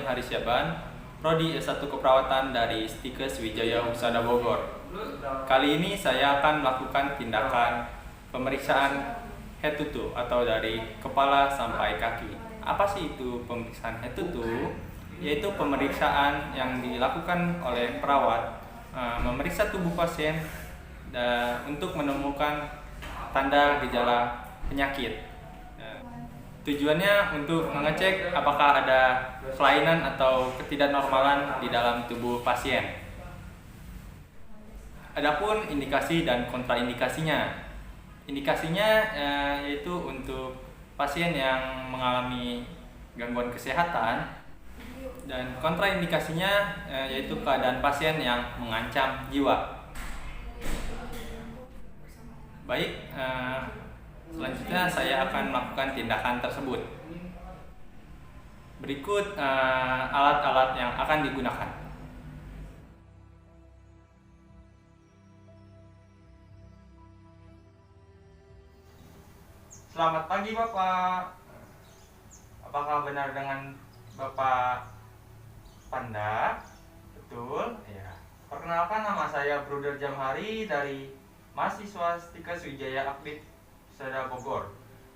Jamhari Syaban, Prodi S1 Keperawatan dari Stikes Wijaya Husada Bogor. Kali ini saya akan melakukan tindakan pemeriksaan head to toe atau dari kepala sampai kaki. Apa sih itu pemeriksaan head to toe? Yaitu pemeriksaan yang dilakukan oleh perawat memeriksa tubuh pasien untuk menemukan tanda gejala penyakit. Tujuannya untuk mengecek apakah ada kelainan atau ketidaknormalan di dalam tubuh pasien. Adapun indikasi dan kontraindikasinya. Indikasinya yaitu untuk pasien yang mengalami gangguan kesehatan, dan kontraindikasinya yaitu keadaan pasien yang mengancam jiwa. Baik, selanjutnya saya akan melakukan tindakan tersebut. Berikut alat-alat yang akan digunakan. Selamat pagi Bapak. Apakah benar dengan Bapak Panda? Betul? Ya. Perkenalkan, nama saya Bruder Jamhari dari mahasiswa Stikes Wijaya Aktif Husada Bogor.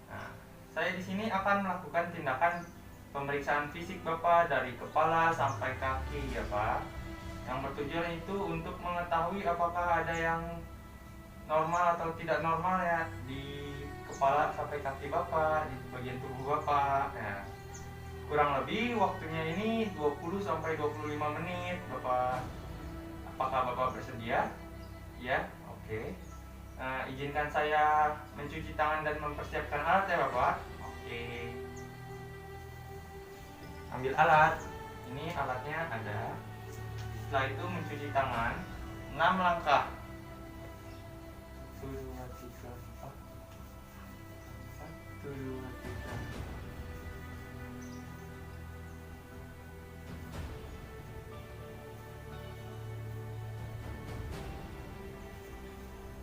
Nah, saya di sini akan melakukan tindakan pemeriksaan fisik Bapak dari kepala sampai kaki ya Pak. Yang bertujuan itu untuk mengetahui apakah ada yang normal atau tidak normal ya di kepala sampai kaki Bapak, di bagian tubuh Bapak. Nah, kurang lebih waktunya ini 20 sampai 25 menit Bapak. Apakah Bapak bersedia? Ya, oke. Izinkan saya mencuci tangan dan mempersiapkan alat ya Bapak. Oke. Ambil alat. Ini alatnya ada. Setelah itu mencuci tangan 6 langkah. 1, 2, 3, 4. 1, 2, 3.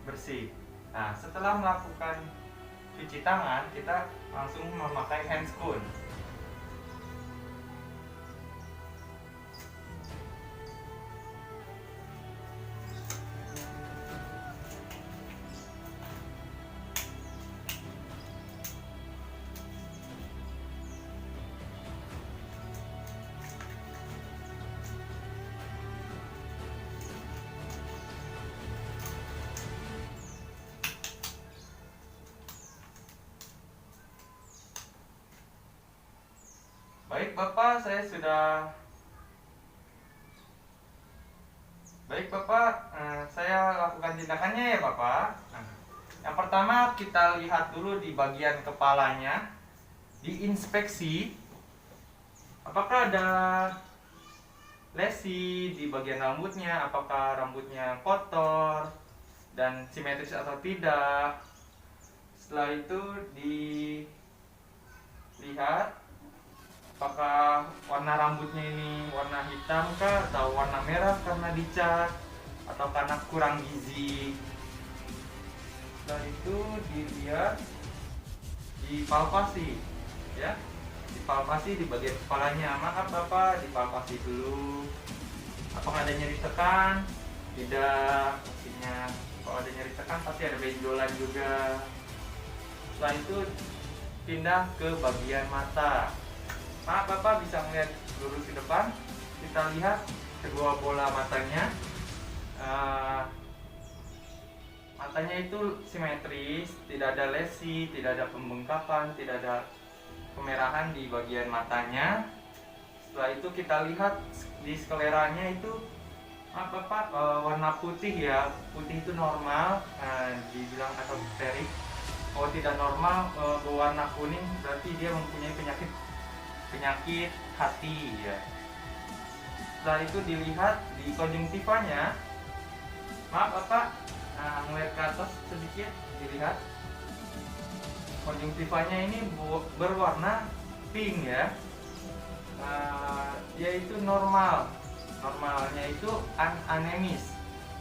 Bersih. Nah, setelah melakukan cuci tangan, kita langsung memakai handscoon. Baik Bapak, saya lakukan tindakannya ya Bapak. Yang pertama kita lihat dulu di bagian kepalanya, diinspeksi apakah ada lesi di bagian rambutnya, apakah rambutnya kotor dan simetris atau tidak. Setelah itu dilihat apakah warna rambutnya ini warna hitam kah atau warna merah karena dicat atau karena kurang gizi. Setelah itu dilihat, dipalpasi ya, dipalpasi di bagian kepalanya. Maka Bapak dipalpasi dulu apakah ada nyeri tekan. Tidak, pastinya kalau ada nyeri tekan pasti ada benjolan juga. Setelah itu pindah ke bagian mata. Bapak bisa melihat lurus ke depan. Kita lihat kedua bola matanya. Matanya itu simetris, tidak ada lesi, tidak ada pembengkakan, tidak ada kemerahan di bagian matanya. Setelah itu kita lihat di skleranya itu Bapak warna putih ya. Putih itu normal, dibilang atmosferik. Kalau tidak normal berwarna kuning berarti dia mempunyai penyakit hati ya. Setelah itu dilihat di konjungtivanya. Bapak melihat ke atas sedikit, dilihat konjungtivanya ini berwarna pink ya. Yaitu normal. Normalnya itu anemis.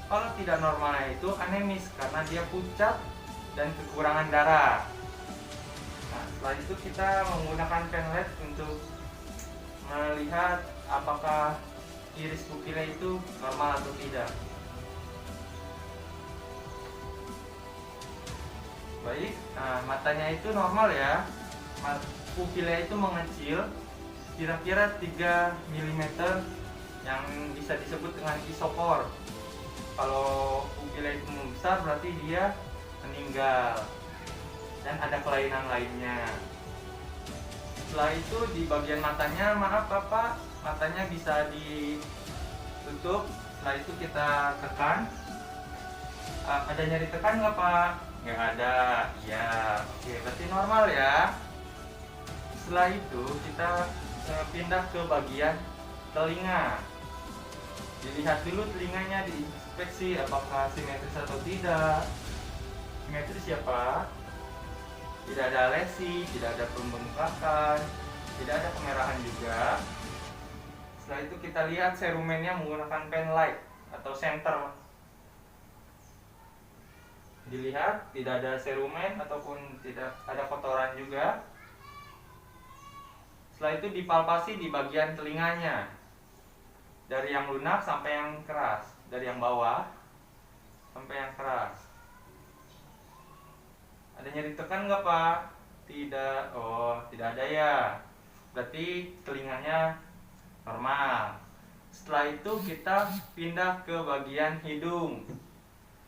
Kalau tidak normalnya itu anemis karena dia pucat dan kekurangan darah. Setelah itu kita menggunakan pen LED untuk melihat apakah iris pupilnya itu normal atau tidak. Baik, nah matanya itu normal ya. Pupilnya itu mengecil kira-kira 3 mm yang bisa disebut dengan isopor. Kalau pupilnya itu membesar berarti dia meninggal dan ada kelainan lainnya. Setelah itu di bagian matanya, maaf Bapak, matanya bisa ditutup. Setelah itu kita tekan. Ada nyeri tekan nggak Pak? Nggak ada. Ya, oke, berarti normal ya. Setelah itu kita pindah ke bagian telinga. Dilihat dulu telinganya, diinspeksi apakah simetris atau tidak. Simetris ya Pak. Tidak ada lesi, tidak ada pembengkakan, tidak ada kemerahan juga. Setelah itu kita lihat serumennya menggunakan pen light atau center. Dilihat tidak ada serumen ataupun tidak ada kotoran juga. Setelah itu dipalpasi di bagian telinganya, dari yang lunak sampai yang keras, dari yang bawah sampai yang keras. Ada nyeri tekan nggak Pak? Tidak. Oh, tidak ada ya. Berarti telinganya normal. Setelah itu kita pindah ke bagian hidung.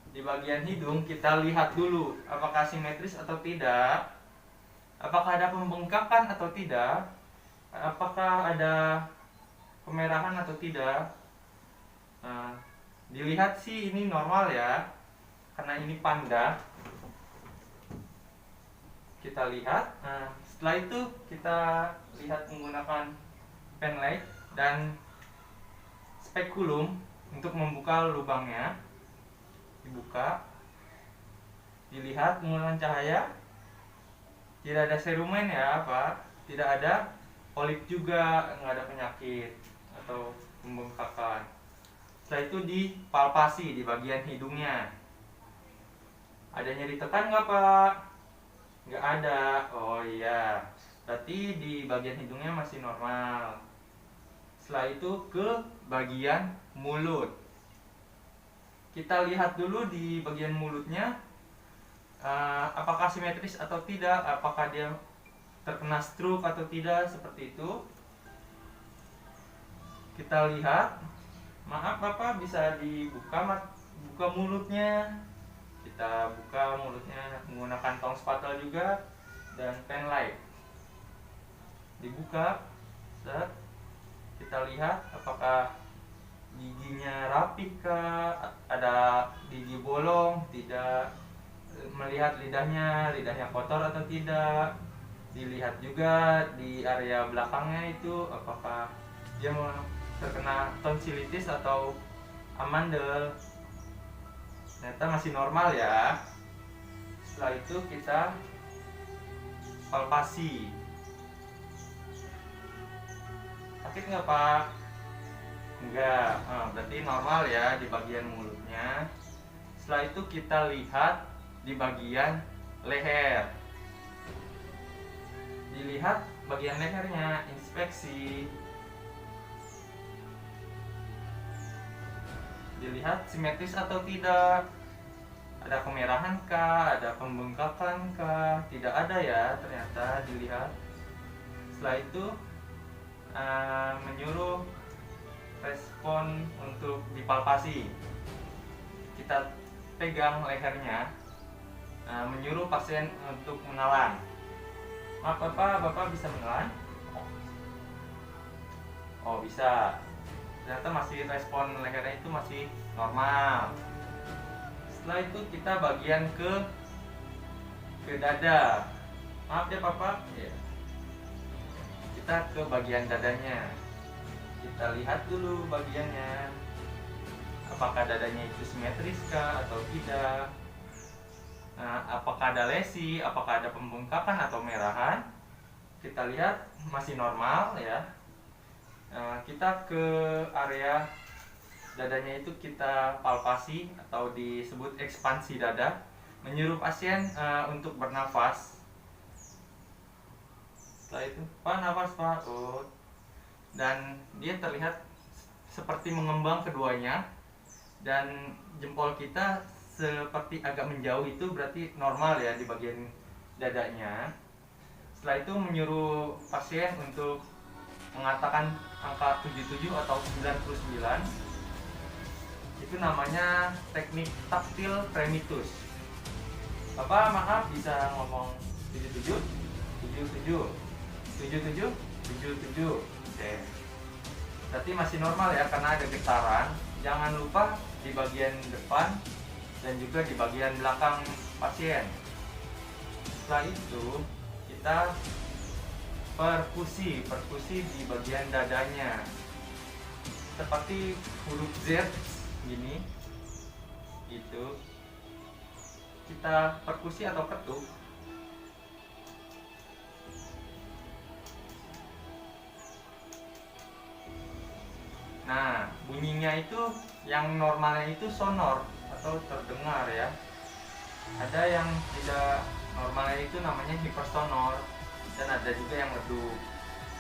Di bagian hidung kita lihat dulu apakah simetris atau tidak. Apakah ada pembengkakan atau tidak. Apakah ada kemerahan atau tidak. Nah, dilihat sih ini normal ya. Karena ini panda. Kita lihat. Nah, setelah itu kita lihat menggunakan pen light dan spekulum untuk membuka lubangnya. Dibuka, dilihat menggunakan cahaya. Tidak ada serumen ya Pak, tidak ada polip juga, nggak ada penyakit atau pembengkakan. Setelah itu dipalpasi di bagian hidungnya. Ada nyeri tekan nggak Pak? Nggak ada. Oh iya, berarti di bagian hidungnya masih normal. Setelah itu ke bagian mulut. Kita lihat dulu di bagian mulutnya, apakah simetris atau tidak, apakah dia terkena stroke atau tidak, seperti itu. Kita lihat. Maaf Bapak, bisa buka mulutnya. Kita buka mulutnya menggunakan tong spatel juga dan pen light. Dibuka, set. Kita lihat apakah giginya rapi kah, ada gigi bolong, tidak. Melihat lidahnya kotor atau tidak. Dilihat juga di area belakangnya itu apakah dia terkena tonsilitis atau amandel. Ternyata masih normal ya. Setelah itu kita palpasi. Sakit nggak Pak? Enggak. Berarti normal ya di bagian mulutnya. Setelah itu kita lihat di bagian leher. Dilihat bagian lehernya, inspeksi. Dilihat simetris atau tidak. Ada kemerahan kah, ada pembengkakan kah? Tidak ada ya, ternyata dilihat. Setelah itu menyuruh respon untuk dipalpasi. Kita pegang lehernya, menyuruh pasien untuk menelan. Maaf Bapak bisa menelan? Oh bisa. Ternyata masih respon lehernya itu masih normal. Setelah itu kita bagian ke dada. Maaf ya Bapak. Ya. Kita ke bagian dadanya. Kita lihat dulu bagiannya. Apakah dadanya itu simetris kah atau tidak? Nah, apakah ada lesi, apakah ada pembengkakan atau merahan? Kita lihat masih normal ya. Kita ke area dadanya itu kita palpasi atau disebut ekspansi dada, menyuruh pasien untuk bernafas. Setelah itu Pak, nafas Pak. dan dia terlihat seperti mengembang keduanya, dan jempol kita seperti agak menjauh, itu berarti normal ya di bagian dadanya. Setelah itu menyuruh pasien untuk mengatakan angka 77 atau 99. Itu namanya teknik taktil primitus. Bapak maaf bisa ngomong 77, 77, 77, 77. Oke. Berarti masih normal ya karena ada getaran. Jangan lupa di bagian depan dan juga di bagian belakang pasien. Setelah itu kita perkusi di bagian dadanya seperti huruf Z gini. Itu kita perkusi atau ketuk. Nah, bunyinya itu yang normalnya itu sonor atau terdengar ya. Ada yang tidak normalnya itu namanya hipersonor, dan ada juga yang redup.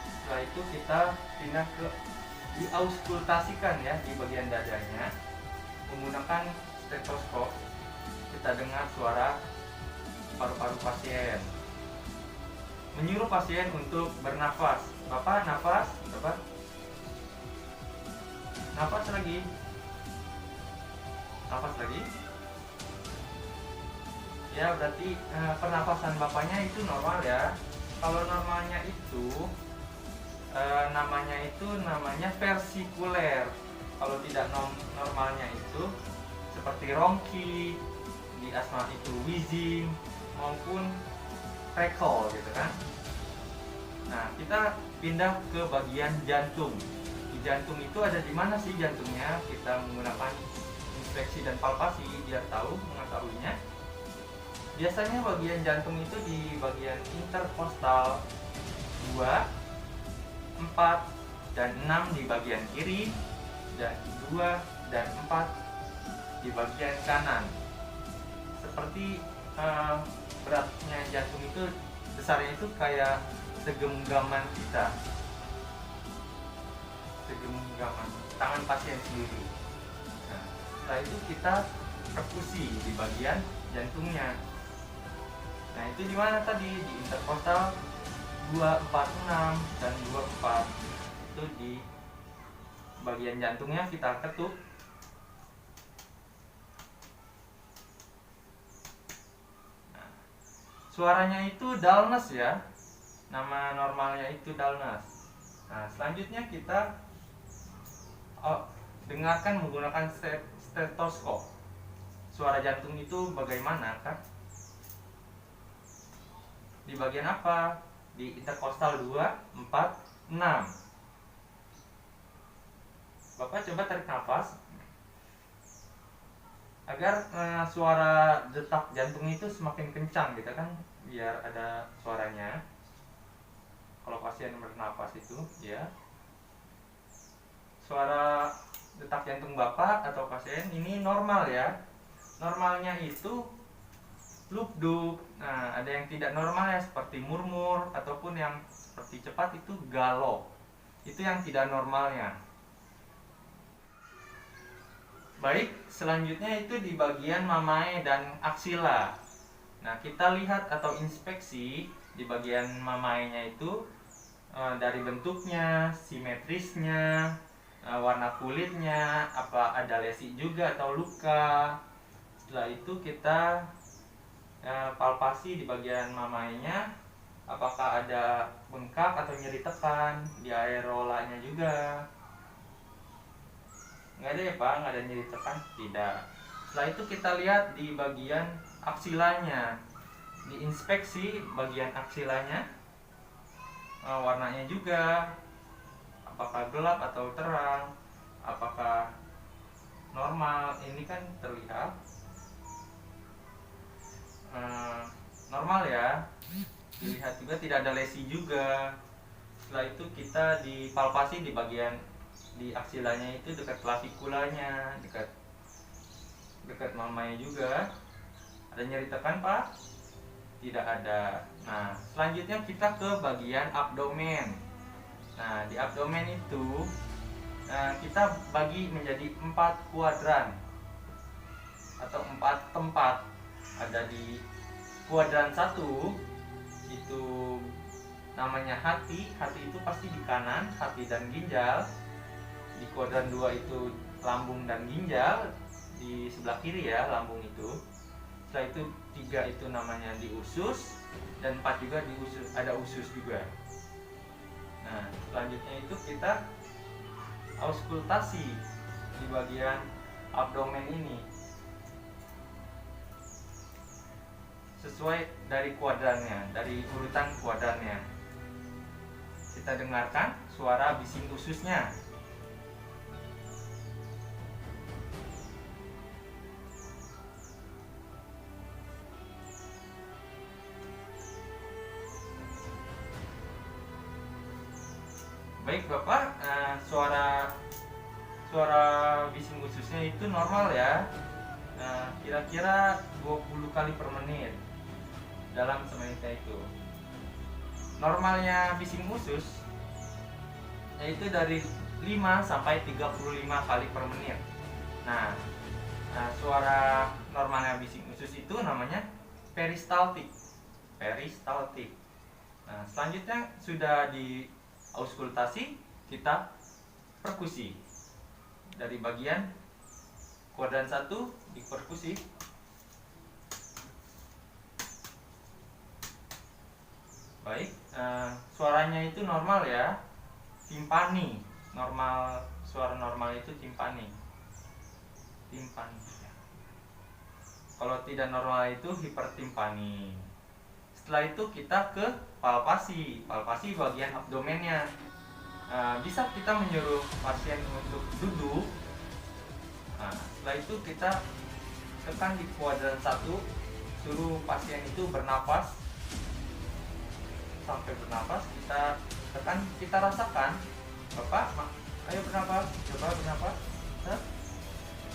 Setelah itu kita pindah ke diauskultasikan ya di bagian dadanya menggunakan stetoskop. Kita dengar suara paru-paru pasien. Menyuruh pasien untuk bernafas. Bapak nafas, Bapak. Nafas lagi. Nafas lagi. Ya, berarti pernapasan bapaknya itu normal ya. Kalau normalnya itu namanya versikuler. Kalau tidak normalnya itu seperti rongki, di asma itu wheezing maupun recall gitu kan. Nah, kita pindah ke bagian jantung. Di jantung itu ada di mana sih jantungnya? Kita menggunakan inspeksi dan palpasi biar tahu mengetahuinya. Biasanya bagian jantung itu di bagian interkostal 2, 4, dan 6 di bagian kiri, dan 2 dan 4 di bagian kanan. Seperti beratnya jantung itu, besarnya itu kayak segenggaman kita, segenggaman tangan pasien sendiri. Nah, setelah itu kita perkusi di bagian jantungnya. Nah, itu di mana tadi? Di interkostal 246 dan 24. Itu di bagian jantungnya kita ketuk. Nah, suaranya itu dullness ya. Nama normalnya itu dullness. Nah, selanjutnya kita dengarkan menggunakan stetoskop. Suara jantung itu bagaimana kan? Di bagian apa? Di interkostal 2, 4, 6. Bapak coba tarik nafas agar suara detak jantung itu semakin kencang gitu kan, biar ada suaranya. Kalau pasien bernafas itu ya, suara detak jantung Bapak atau pasien ini normal ya. Normalnya itu lupduk. Nah, ada yang tidak normal ya seperti murmur, ataupun yang seperti cepat itu galop. Itu yang tidak normalnya. Baik, selanjutnya itu di bagian mamae dan aksila. Nah, kita lihat atau inspeksi di bagian mamaenya itu dari bentuknya, simetrisnya, warna kulitnya, apa ada lesi juga atau luka. Setelah itu kita palpasi di bagian mamaenya, apakah ada bengkak atau nyeri tekan, di aerolanya juga. Nggak ada ya Pak, nggak ada nyeri tekan, tidak. Setelah itu kita lihat di bagian aksilanya, diinspeksi bagian aksilanya, warnanya juga, apakah gelap atau terang, apakah normal. Ini kan terlihat normal ya, dilihat juga tidak ada lesi juga. Setelah itu kita dipalpasi di bagian di aksilanya itu, dekat klavikulanya, dekat mamanya juga. Ada nyeri tekan Pak? Tidak ada. Nah, selanjutnya kita ke bagian abdomen. Nah, di abdomen itu kita bagi menjadi 4 kuadran atau 4 tempat. Ada di kuadran 1 itu namanya hati. Hati itu pasti di kanan, hati dan ginjal. Di kuadran 2 itu lambung dan ginjal, di sebelah kiri ya lambung itu. Setelah itu 3 itu namanya di usus, dan 4 juga di usus, ada usus juga. Nah, selanjutnya itu kita auskultasi di bagian abdomen ini sesuai dari kuadrannya, dari urutan kuadrannya. Kita dengarkan suara bising ususnya. Baik Bapak, suara bising ususnya itu normal ya. Kira-kira 20 kali per menit dalam semenitnya itu. Normalnya bising usus yaitu dari 5 sampai 35 kali per menit. Nah, suara normalnya bising usus itu namanya peristaltik. Peristaltik. Nah, selanjutnya sudah di auskultasi, kita perkusi dari bagian kuadran 1 di perkusi. Baik, suaranya itu normal ya, timpani normal, suara normal itu timpani. Kalau tidak normal itu hipertimpani. Setelah itu kita ke palpasi bagian abdomennya. Bisa kita menyuruh pasien untuk duduk. Setelah itu kita tekan di kuadran 1, suruh pasien itu bernapas. Sampai bernapas kita tekan, kita rasakan. Bapak, ayo bernapas, coba bernapas.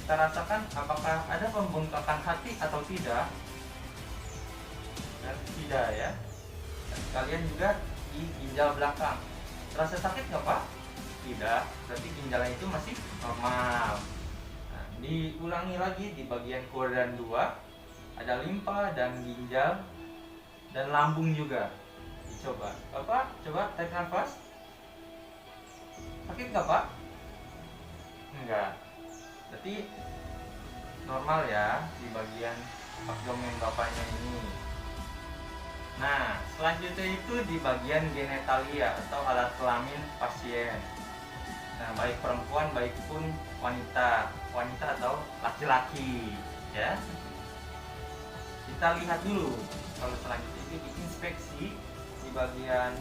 Kita rasakan apakah ada pembengkakan hati atau tidak. Dan tidak ya. Dan kalian juga di ginjal belakang. Terasa sakit nggak Pak? Tidak, berarti ginjalnya itu masih normal. Nah, diulangi lagi di bagian kuadran 2, ada limpa dan ginjal dan lambung juga. Dicoba. Bapak, coba tarik nafas. Sakit nggak Pak? Enggak. Berarti normal ya di bagian abdomen bapaknya ini. Nah, selanjutnya itu di bagian genitalia atau alat kelamin pasien. Nah, baik perempuan baik pun wanita atau laki-laki ya. Kita lihat dulu. Kalau selanjutnya itu diinspeksi di bagian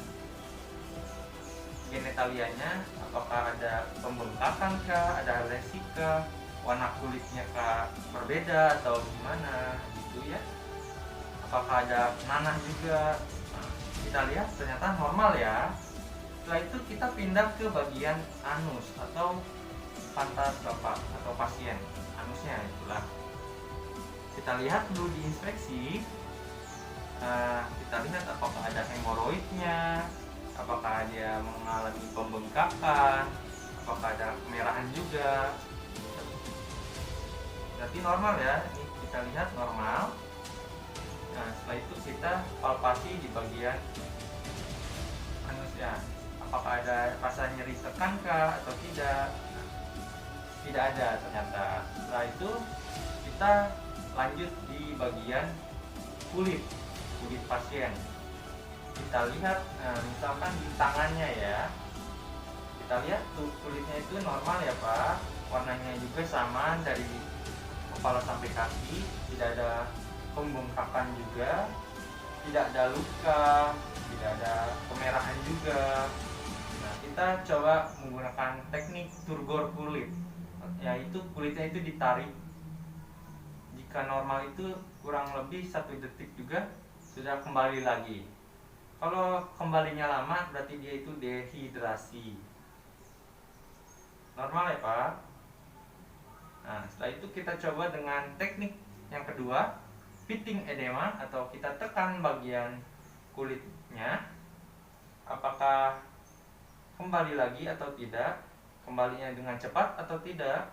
genitalianya, apakah ada pembengkakan kah, ada lesi kah, warna kulitnya kah berbeda atau gimana gitu ya. Apakah ada nanah juga. Nah, kita lihat ternyata normal ya. Setelah itu kita pindah ke bagian anus atau pantat bapak atau pasien. Anusnya itulah. Kita lihat dulu diinspeksi. Kita lihat apakah ada hemoroidnya, apakah dia mengalami pembengkakan, apakah ada kemerahan juga. Berarti normal ya. Ini kita lihat normal. Nah, setelah itu kita palpasi di bagian anusnya. Apakah ada rasa nyeri tekan kah atau tidak? Nah, tidak ada ternyata. Setelah itu kita lanjut di bagian kulit pasien. Kita lihat, misalkan di tangannya ya. Kita lihat tuh kulitnya itu normal ya Pak. Warnanya juga sama dari kepala sampai kaki, tidak ada pembengkakan juga, tidak ada luka, tidak ada kemerahan juga. Nah, kita coba menggunakan teknik turgor kulit, yaitu kulitnya itu ditarik. Jika normal itu kurang lebih 1 detik juga sudah kembali lagi. Kalau kembalinya lama berarti dia itu dehidrasi. Normal ya Pak. Nah, setelah itu kita coba dengan teknik yang kedua, pitting edema, atau kita tekan bagian kulitnya. Apakah kembali lagi atau tidak, kembalinya dengan cepat atau tidak.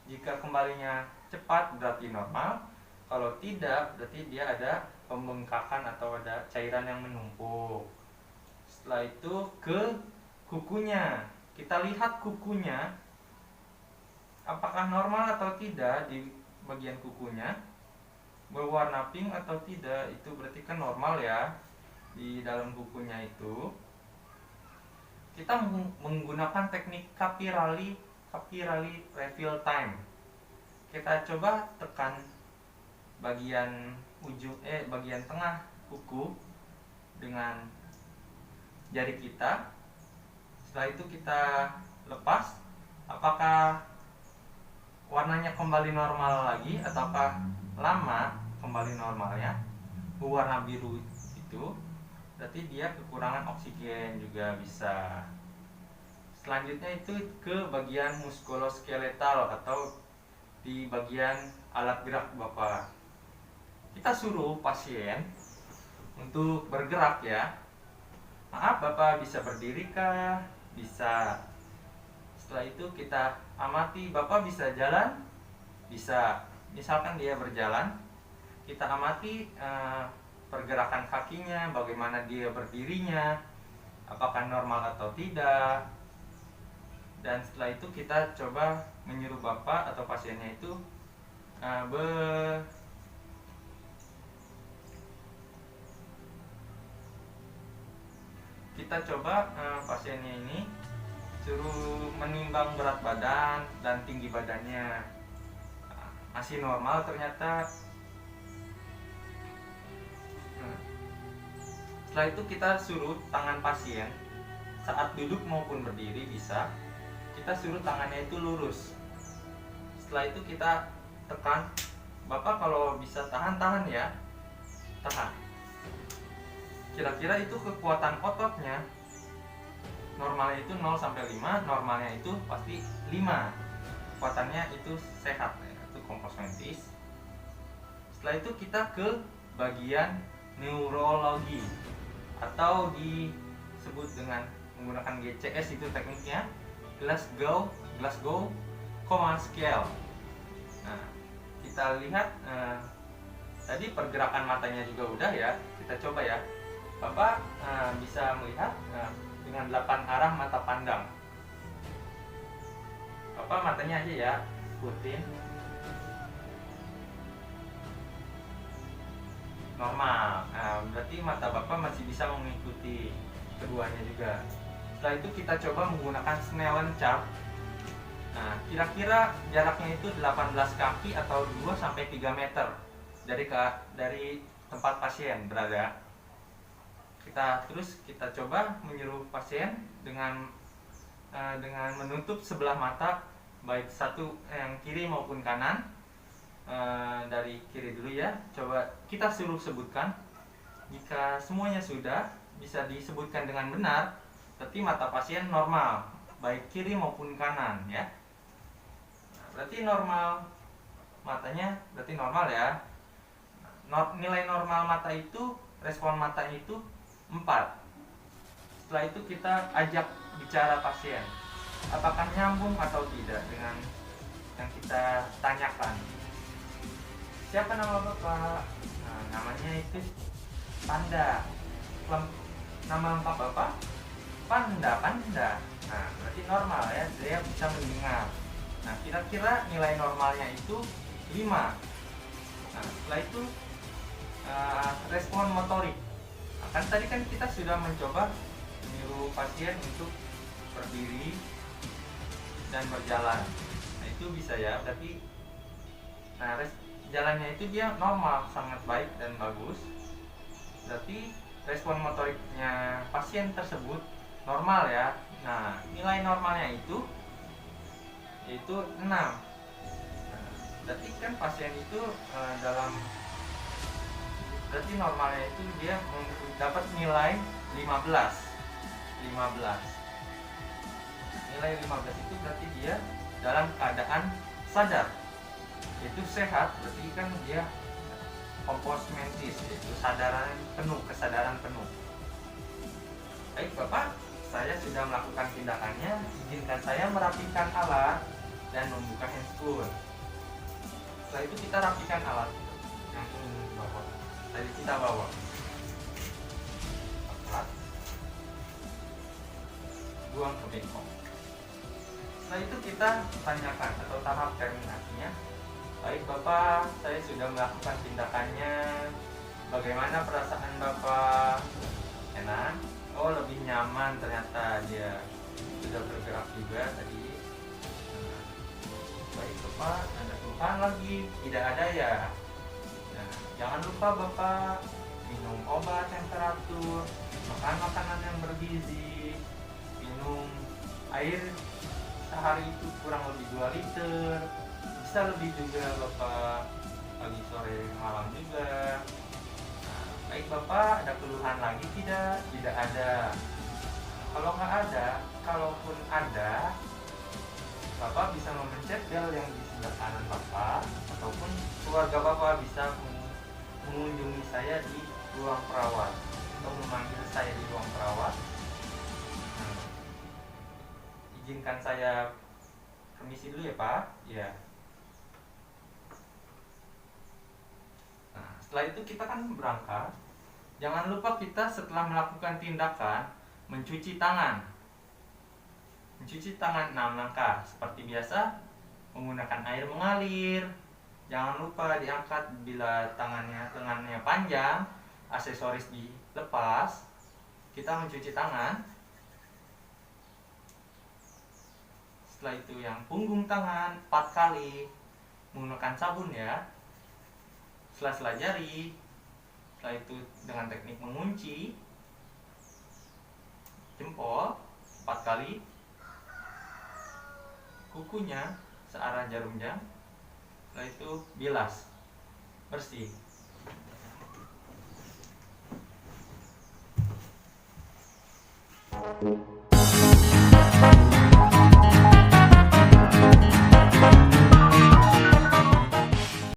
Jika kembalinya cepat berarti normal, kalau tidak berarti dia ada pembengkakan atau ada cairan yang menumpuk. Setelah itu ke kukunya, kita lihat kukunya apakah normal atau tidak. Di bagian kukunya berwarna pink atau tidak, itu berarti kan normal ya. Di dalam kukunya itu kita menggunakan teknik capillary refill time. Kita coba tekan bagian bagian tengah kuku dengan jari kita. Setelah itu kita lepas, apakah warnanya kembali normal lagi ataukah lama kembali normalnya. Warna biru itu berarti dia kekurangan oksigen juga bisa. Selanjutnya itu ke bagian muskuloskeletal atau di bagian alat gerak Bapak. Kita suruh pasien untuk bergerak ya. Maaf, Bapak bisa berdiri kah? Bisa. Setelah itu kita amati, Bapak bisa jalan? Bisa. Misalkan dia berjalan, kita amati pergerakan kakinya, bagaimana dia berdirinya, apakah normal atau tidak. Dan setelah itu kita coba menyuruh Bapak atau pasiennya itu kita coba pasiennya ini suruh menimbang berat badan dan tinggi badannya. Masih normal ternyata. Setelah itu kita suruh tangan pasien saat duduk maupun berdiri bisa, kita suruh tangannya itu lurus. Setelah itu kita tekan, Bapak kalau bisa tahan ya, tahan. Kira-kira itu kekuatan ototnya normalnya itu 0 sampai 5, normalnya itu pasti 5. Kekuatannya itu sehat ya, itu komposmentis. Setelah itu kita ke bagian neurologi atau disebut dengan menggunakan GCS, itu tekniknya Glasgow Coma Scale. Nah, kita lihat tadi pergerakan matanya juga udah ya. Kita coba ya. Bapak bisa melihat dengan 8 arah mata pandang. Bapak matanya aja ya, ikutin. Normal. Berarti mata Bapak masih bisa mengikuti keduanya juga. Setelah itu kita coba menggunakan Snellen chart. Nah, kira-kira jaraknya itu 18 kaki atau 2 sampai 3 meter dari tempat pasien berada. Kita coba menyuruh pasien dengan menutup sebelah mata, baik satu yang kiri maupun kanan. Dari kiri dulu ya. Coba kita suruh sebutkan. Jika semuanya sudah bisa disebutkan dengan benar, berarti mata pasien normal, baik kiri maupun kanan ya. Nah, berarti normal matanya, berarti normal ya. Nilai normal mata itu, respon mata itu 4. Setelah itu kita ajak bicara pasien, apakah nyambung atau tidak dengan yang kita tanyakan. Siapa nama Bapak? Nah, namanya itu Panda. Nama lengkap Bapak? Panda. Nah, berarti normal ya, dia bisa mendengar. Nah, kira-kira nilai normalnya itu 5. Nah, setelah itu respon motorik. Kan tadi kan kita sudah mencoba menyuruh pasien untuk berdiri dan berjalan. Nah, itu bisa ya, berarti jalannya itu dia normal, sangat baik dan bagus. Berarti respon motoriknya pasien tersebut normal ya. Nah, nilai normalnya itu yaitu 6. Nah, berarti kan pasien itu berarti normalnya itu dia dapat nilai 15. Nilai 15 itu berarti dia dalam keadaan sadar, itu sehat, berarti kan dia komposmentis, yaitu kesadaran penuh. Baik Bapak, saya sudah melakukan tindakannya, izinkan saya merapikan alat dan membuka handscoon. Setelah itu kita rapikan alat yang ingin bawa. Tadi kita bawa alat, buang ke bengkok. Setelah itu kita tanyakan atau tahap terminasinya. Baik Bapak, saya sudah melakukan tindakannya. Bagaimana perasaan Bapak? Enak? Oh, lebih nyaman ternyata, dia sudah bergerak juga tadi. Nah, baik Bapak, ada keluhan lagi? Tidak ada ya? Nah, jangan lupa Bapak minum obat yang teratur, makan makanan yang bergizi, minum air sehari itu kurang lebih 2 liter. Bisa lebih juga Bapak, pagi sore malam juga. Nah, baik Bapak, ada keluhan lagi tidak? Tidak ada. Kalau nggak ada, kalaupun ada, Bapak bisa memencet bel yang di sebelah kanan Bapak, ataupun keluarga Bapak bisa mengunjungi saya di ruang perawat atau memanggil saya di ruang perawat. Nah, izinkan saya permisi dulu ya Pak. Ya. Nah, setelah itu kita kan berangkat. Jangan lupa kita setelah melakukan tindakan mencuci tangan. Mencuci tangan 6 langkah. Seperti biasa, menggunakan air mengalir. Jangan lupa diangkat bila lengannya panjang, aksesoris dilepas. Kita mencuci tangan. Setelah itu yang punggung tangan 4 kali menggunakan sabun ya. Sela-sela jari. Setelah itu dengan teknik mengunci jempol 4 kali, kukunya searah jarum jam. Setelah itu bilas bersih.